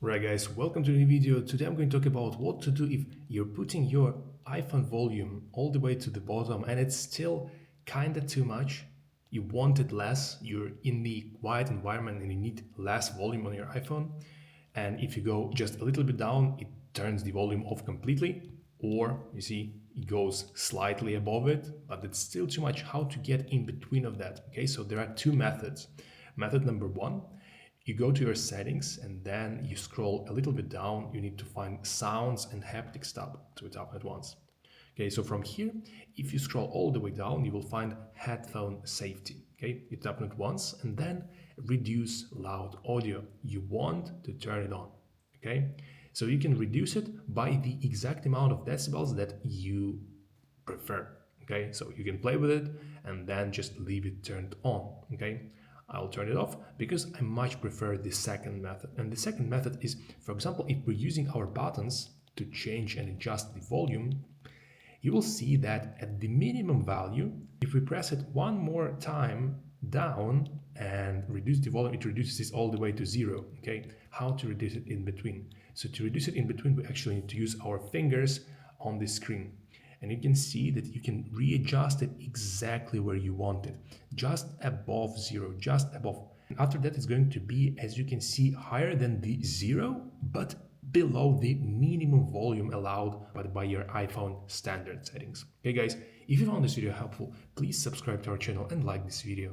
Right guys, welcome to the new video. Today I'm going to talk about what to do if you're putting your iPhone volume all the way to the bottom and it's still kinda too much. You want it less, you're in the quiet environment and you need less volume on your iPhone. And if you go just a little bit down, it turns the volume off completely, or you see it goes slightly above it, but it's still too much. How to get in between of that? Okay, so there are two methods. Method number one, you go to your settings and then you scroll a little bit down. You need to find sounds and haptics tab to tap at once. Okay, so from here, if you scroll all the way down, you will find headphone safety. Okay, you tap on it once and then reduce loud audio. You want to turn it on. Okay, so you can reduce it by the exact amount of decibels that you prefer. Okay, so you can play with it and then just leave it turned on. Okay, I'll turn it off because I much prefer the second method. And the second method is, for example, if we're using our buttons to change and adjust the volume, you will see that at the minimum value, if we press it one more time down and reduce the volume, it reduces this all the way to 0. Okay, how to reduce it in between? So to reduce it in between, we actually need to use our fingers on the screen. And you can see that you can readjust it exactly where you want it, just above 0, just above. And after that, it's going to be, as you can see, higher than the 0, but below the minimum volume allowed by your iPhone standard settings. Okay guys, if you found this video helpful, please subscribe to our channel and like this video.